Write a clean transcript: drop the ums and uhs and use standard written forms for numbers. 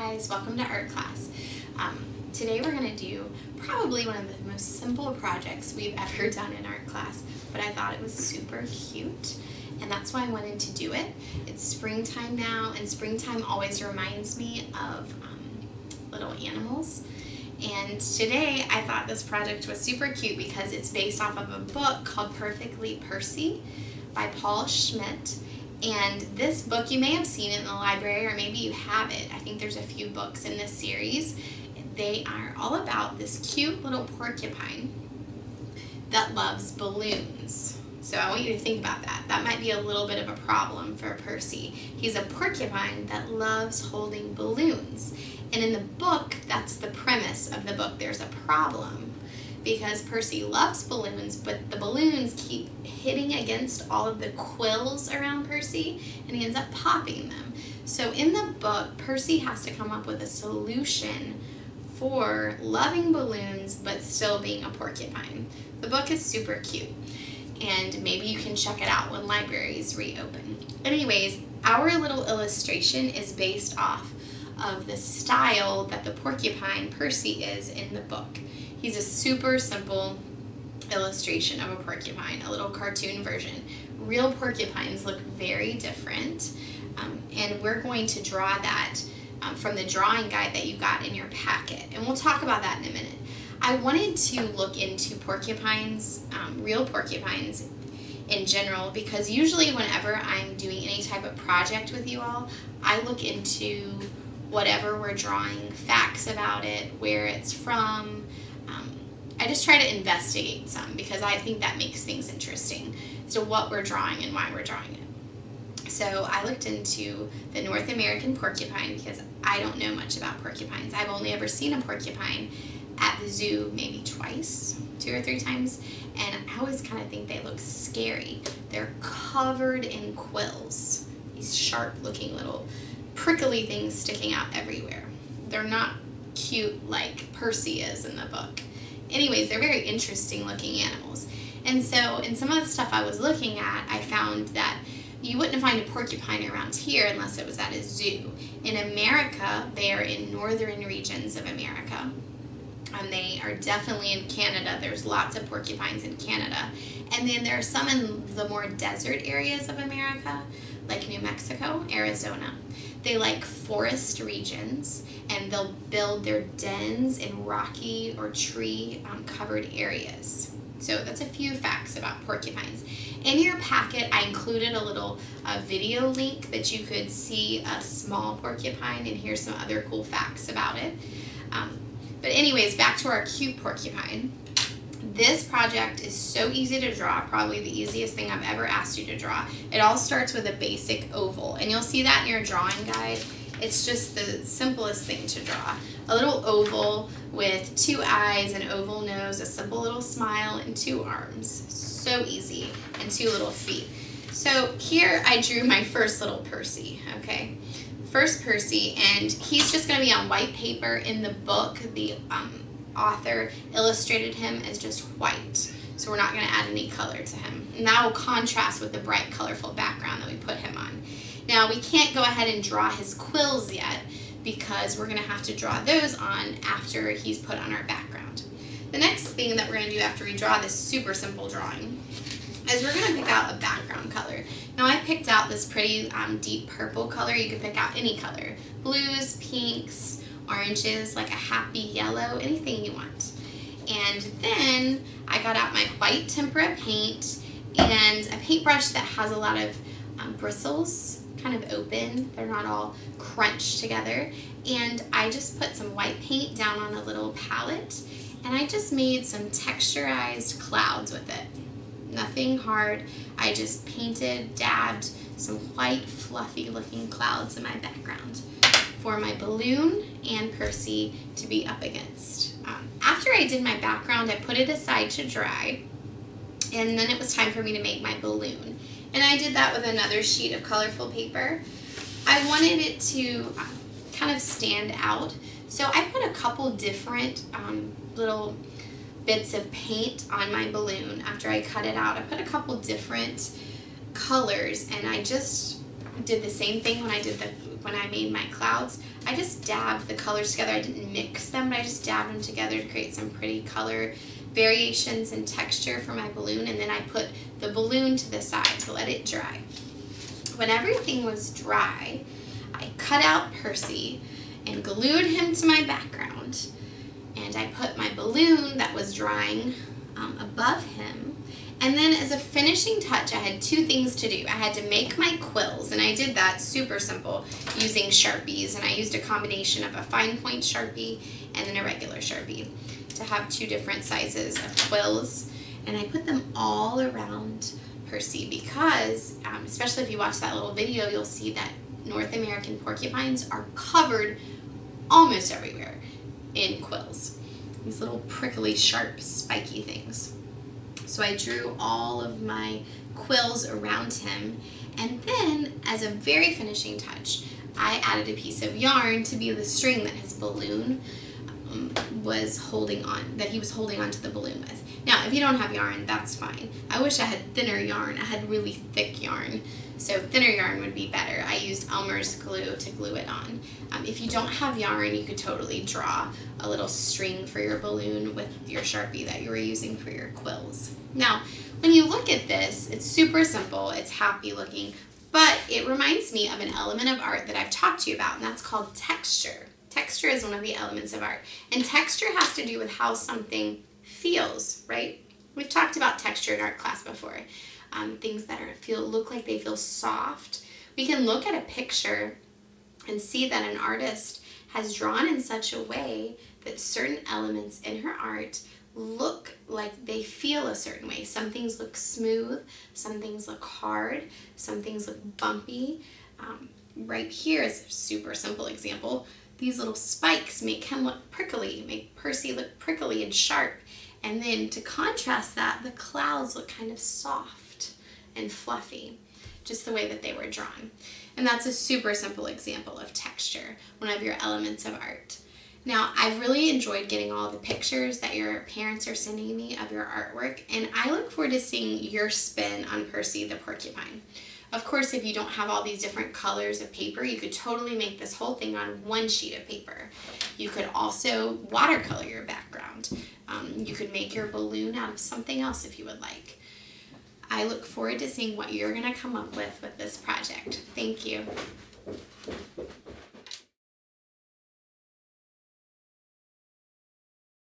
guys, welcome to art class. Today we're going to do probably one of the most simple projects we've ever done in art class, but I thought it was super cute and that's why I wanted to do it. It's springtime now, and springtime always reminds me of little animals. And today I thought this project was super cute because it's based off of a book called Percy by Paul Schmidt. And this book, you may have seen it in the library or maybe you have it. I think there's a few books in this series. They are all about this cute little porcupine that loves balloons. So I want you to think about that. That might be a little bit of a problem for Percy. He's a porcupine that loves holding balloons. And in the book, that's the premise of the book. There's a problem because Percy loves balloons, but the balloons keep hitting against all of the quills around Percy, and he ends up popping them. So in the book, Percy has to come up with a solution for loving balloons, but still being a porcupine. The book is super cute, and maybe you can check it out when libraries reopen. Anyways, our little illustration is based off of the style that the porcupine Percy is in the book. He's a super simple illustration of a porcupine, a little cartoon version. Real porcupines look very different, and we're going to draw that from the drawing guide that you got in your packet, and we'll talk about that in a minute. I wanted to look into porcupines, real porcupines in general, because usually whenever I'm doing any type of project with you all, I look into whatever we're drawing, facts about it, where it's from. I just try to investigate some because I think that makes things interesting as to what we're drawing and why we're drawing it. So I looked into the North American porcupine because I don't know much about porcupines. I've only ever seen a porcupine at the zoo maybe twice, 2 or 3 times, and I always kind of think they look scary. They're covered in quills, these sharp looking little prickly things sticking out everywhere. They're not cute like Percy is in the book. Anyways, they're very interesting looking animals. And so in some of the stuff I was looking at, I found that you wouldn't find a porcupine around here unless it was at a zoo. In America, they are in northern regions of America. And they are definitely in Canada. There's lots of porcupines in Canada. And then there are some in the more desert areas of America, like New Mexico, Arizona. They like forest regions, and they'll build their dens in rocky or tree covered areas. So that's a few facts about porcupines. In your packet, I included a little video link that you could see a small porcupine and hear some other cool facts about it. But anyways, back to our cute porcupine. This project is so easy to draw, probably the easiest thing I've ever asked you to draw. It all starts with a basic oval, and you'll see that in your drawing guide. It's just the simplest thing to draw. A little oval with 2 eyes, an oval nose, a simple little smile, and 2 arms. So easy, and 2 little feet. So here I drew my first little Percy, okay? First Percy, and he's just going to be on white paper. In the book, the author illustrated him as just white, so we're not going to add any color to him, and that will contrast with the bright colorful background that we put him on. Now we can't go ahead and draw his quills yet because we're going to have to draw those on after he's put on our background. The next thing that we're going to do after we draw this super simple drawing is we're going to pick out a background color. Now I picked out this pretty deep purple color. You could pick out any color, blues, pinks, oranges, like a happy yellow, anything you want. And then I got out my white tempera paint and a paintbrush that has a lot of bristles, kind of open. They're not all crunched together. And I just put some white paint down on a little palette, and I just made some texturized clouds with it. Nothing hard. I just painted, dabbed some white, fluffy looking clouds in my background for my balloon and Percy to be up against. After I did my background, I put it aside to dry, and then it was time for me to make my balloon. And I did that with another sheet of colorful paper. I wanted it to kind of stand out, so I put a couple different little bits of paint on my balloon. After I cut it out, I put a couple different colors, and I just did the same thing when I did the when I made my clouds, I just dabbed the colors together. I didn't mix them, but I just dabbed them together to create some pretty color variations and texture for my balloon, and then I put the balloon to the side to let it dry. When everything was dry, I cut out Percy and glued him to my background, and I put my balloon that was drying above him. And then as a finishing touch, I had two things to do. I had to make my quills, and I did that super simple using Sharpies, and I used a combination of a fine point Sharpie and then a regular Sharpie to have two different sizes of quills. And I put them all around Percy because, especially if you watch that little video, you'll see that North American porcupines are covered almost everywhere in quills. These little prickly, sharp, spiky things. So I drew all of my quills around him, and then as a very finishing touch, I added a piece of yarn to be the string that his balloon was holding on, that he was holding onto the balloon with. Now, if you don't have yarn, that's fine. I wish I had thinner yarn. I had really thick yarn, so thinner yarn would be better. I used Elmer's glue to glue it on. If you don't have yarn, you could totally draw a little string for your balloon with your Sharpie that you were using for your quills. Now, when you look at this, it's super simple, it's happy looking, but it reminds me of an element of art that I've talked to you about, and that's called texture. Texture is one of the elements of art, and texture has to do with how something feels, right? We've talked about texture in art class before. Things that look like they feel soft. We can look at a picture and see that an artist has drawn in such a way that certain elements in her art look like they feel a certain way. Some things look smooth, some things look hard, some things look bumpy. Right here is a super simple example. These little spikes make him look prickly, make Percy look prickly and sharp. And then to contrast that, the clouds look kind of soft and fluffy, just the way that they were drawn. And that's a super simple example of texture, one of your elements of art. Now, I've really enjoyed getting all the pictures that your parents are sending me of your artwork, and I look forward to seeing your spin on Percy the Porcupine. Of course, if you don't have all these different colors of paper, you could totally make this whole thing on one sheet of paper. You could also watercolor your background. You could make your balloon out of something else if you would like. I look forward to seeing what you're going to come up with this project. Thank you.